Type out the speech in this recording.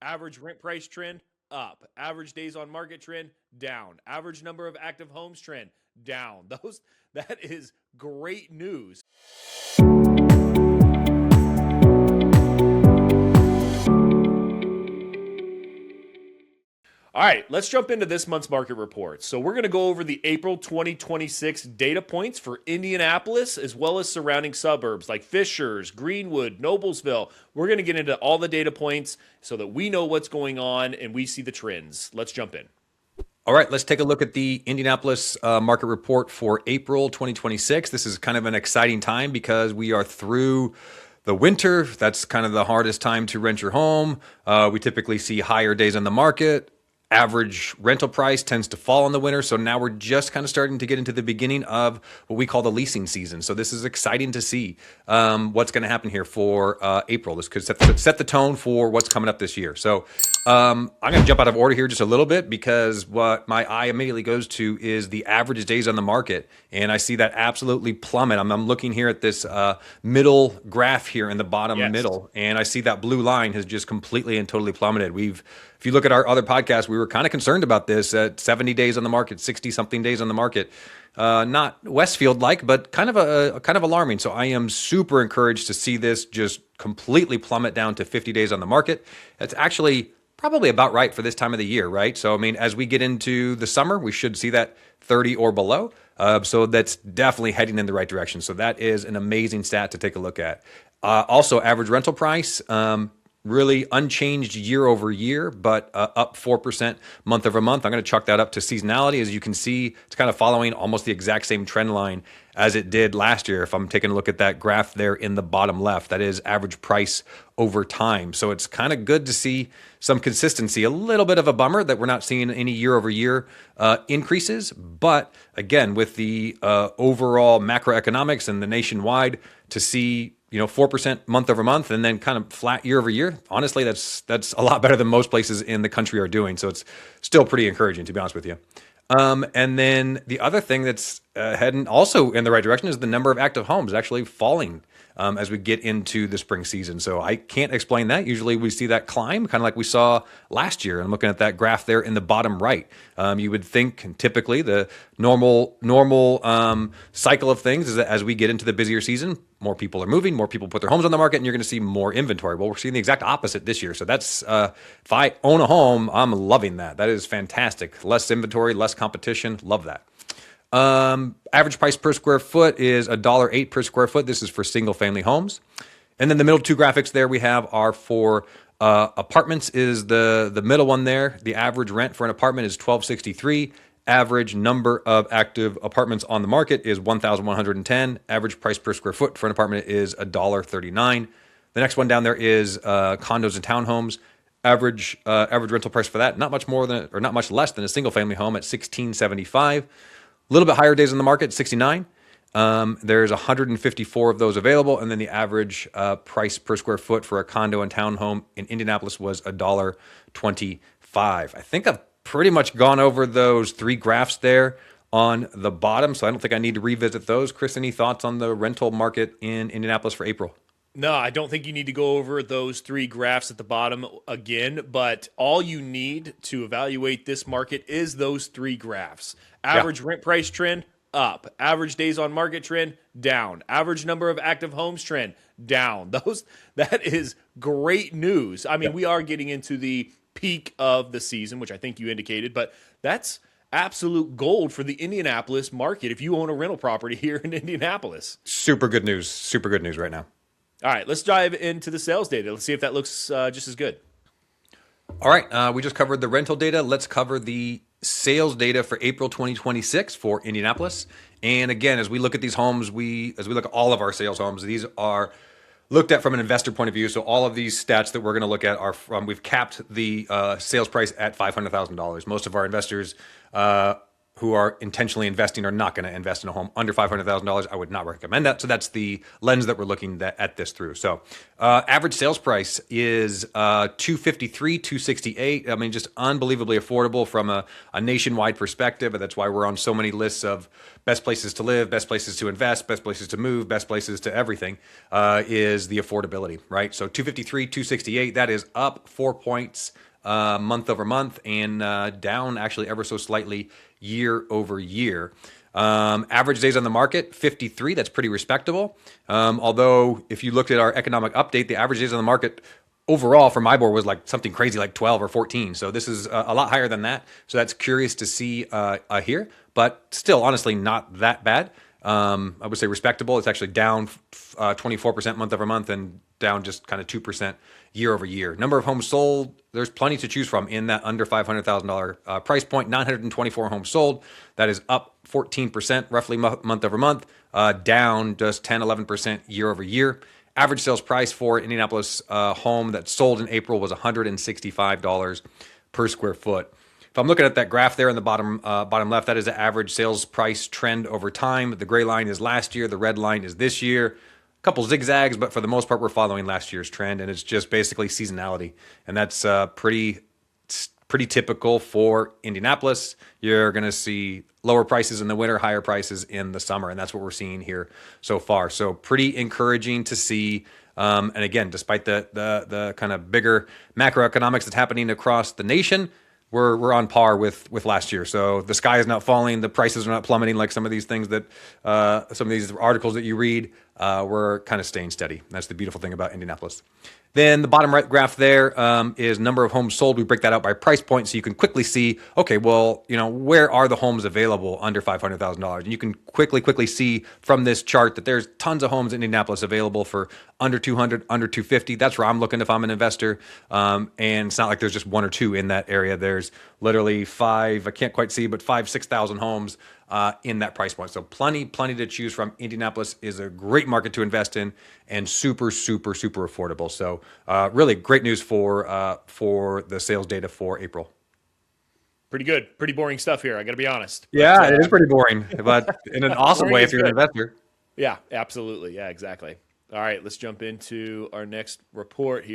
Average rent price trend, up. Average days on market trend, down. Average number of active homes trend, down. That is great news. All right, let's jump into this month's market report. So we're going to go over the April 2026 data points for Indianapolis as well as surrounding suburbs like Fishers, Greenwood, Noblesville. We're going to get into all the data points so that we know what's going on and we see the trends. Let's jump in. All right, let's take a look at the Indianapolis market report for April 2026. This is kind of an exciting time because we are through the winter. That's kind of the hardest time to rent your home. We typically see higher days on the market. Average rental price tends to fall in the winter. So now we're just kind of starting to get into the beginning of what we call the leasing season. So this is exciting to see what's going to happen here for April. This could set the tone for what's coming up this year. So I'm going to jump out of order here just a little bit because what my eye immediately goes to is the average days on the market. And I see that absolutely plummet. I'm looking here at this middle graph here in the bottom middle. And I see that blue line has just completely and totally plummeted. If you look at our other podcast, we were kind of concerned about this at 70 days on the market, 60 something days on the market. Not Westfield like, but kind of alarming. So I am super encouraged to see this just completely plummet down to 50 days on the market. It's actually probably about right for this time of the year, right? So, I mean, as we get into the summer, we should see that 30 or below. So that's definitely heading in the right direction. So that is an amazing stat to take a look at. Also, average rental price, really unchanged year over year, but up 4% month over month. I'm going to chalk that up to seasonality. As you can see, it's kind of following almost the exact same trend line as it did last year. If I'm taking a look at that graph there in the bottom left, that is average price over time. So it's kind of good to see some consistency. A little bit of a bummer that we're not seeing any year over year increases. But again, with the overall macroeconomics and the nationwide, to see 4% month over month and then kind of flat year over year. Honestly, that's a lot better than most places in the country are doing. So it's still pretty encouraging, to be honest with you. And then the other thing that's heading also in the right direction is the number of active homes actually falling as we get into the spring season. So I can't explain that. Usually we see that climb kind of like we saw last year. I'm looking at that graph there in the bottom right. You would think typically the normal cycle of things is that as we get into the busier season, more people are moving, more people put their homes on the market, and you're going to see more inventory. Well, we're seeing the exact opposite this year. So that's, if I own a home, I'm loving that. That is fantastic. Less inventory, less competition. Love that. Average price per square foot is $1.08 per square foot. This is for single family homes. And then the middle two graphics there we have are for apartments is the middle one there. The average rent for an apartment is $1,263. Average number of active apartments on the market is 1,110. Average price per square foot for an apartment is $1.39. The next one down there is condos and townhomes. Average rental price for that, not much less than a single family home at $1,675. A little bit higher days on the market, 69. There's 154 of those available, and then the average price per square foot for a condo and townhome in Indianapolis was $1.25. I think I've pretty much gone over those three graphs there on the bottom, so I don't think I need to revisit those. Chris, any thoughts on the rental market in Indianapolis for April? No, I don't think you need to go over those three graphs at the bottom again, but all you need to evaluate this market is those three graphs. Average rent price trend, up. Average days on market trend, down. Average number of active homes trend, down. That is great news. I mean, we are getting into the peak of the season, which I think you indicated, but that's absolute gold for the Indianapolis market if you own a rental property here in Indianapolis. Super good news right now. All right, let's dive into the sales data. Let's see if that looks just as good. All right, we just covered the rental data. Let's cover the sales data for April 2026 for Indianapolis. And again, as we look at these homes, as we look at all of our sales homes, these are looked at from an investor point of view. So all of these stats that we're going to look at are from, we've capped the sales price at $500,000. Most of our investors who are intentionally investing are not going to invest in a home under $500,000. I would not recommend that. So that's the lens that we're looking at this through. So average sales price is $253, $268. I mean, just unbelievably affordable from a nationwide perspective. And that's why we're on so many lists of best places to live, best places to invest, best places to move, best places to everything, is the affordability, right? So 253, 268, that is up 4 points month over month, and down actually ever so slightly year over year. Average days on the market, 53. That's pretty respectable. Although if you looked at our economic update, the average days on the market overall for my board was like something crazy like 12 or 14. So this is a lot higher than that. So that's curious to see here, but still honestly not that bad. I would say respectable. It's actually down 24% month over month and down just kind of 2% year over year. Number of homes sold, there's plenty to choose from in that under $500,000 price point. 924 homes sold. That is up 14% roughly month over month, down just 10, 11% year over year. Average sales price for Indianapolis home that sold in April was $165 per square foot. If I'm looking at that graph there in the bottom left, that is the average sales price trend over time. The gray line is last year. The red line is this year. A couple zigzags, but for the most part, we're following last year's trend, and it's just basically seasonality. And that's pretty typical for Indianapolis. You're going to see lower prices in the winter, higher prices in the summer, and that's what we're seeing here so far. So pretty encouraging to see. And again, despite the kind of bigger macroeconomics that's happening across the nation, we're on par with last year. So the sky is not falling. The prices are not plummeting like some of these things that some of these articles that you read. We're kind of staying steady. That's the beautiful thing about Indianapolis. Then the bottom right graph there is number of homes sold. We break that out by price point so you can quickly see, okay, well, where are the homes available under $500,000? And you can quickly see from this chart that there's tons of homes in Indianapolis available for under 200, under 250. That's where I'm looking if I'm an investor. And it's not like there's just one or two in that area. There's literally I can't quite see, but 6,000 homes in that price point. So plenty to choose from. Indianapolis is a great market to invest in and super affordable. So really great news for the sales data for April. Pretty good. Pretty boring stuff here. I got to be honest. Yeah, it is pretty boring, but in an awesome way if you're an investor. Yeah, absolutely. Yeah, exactly. All right, let's jump into our next report here.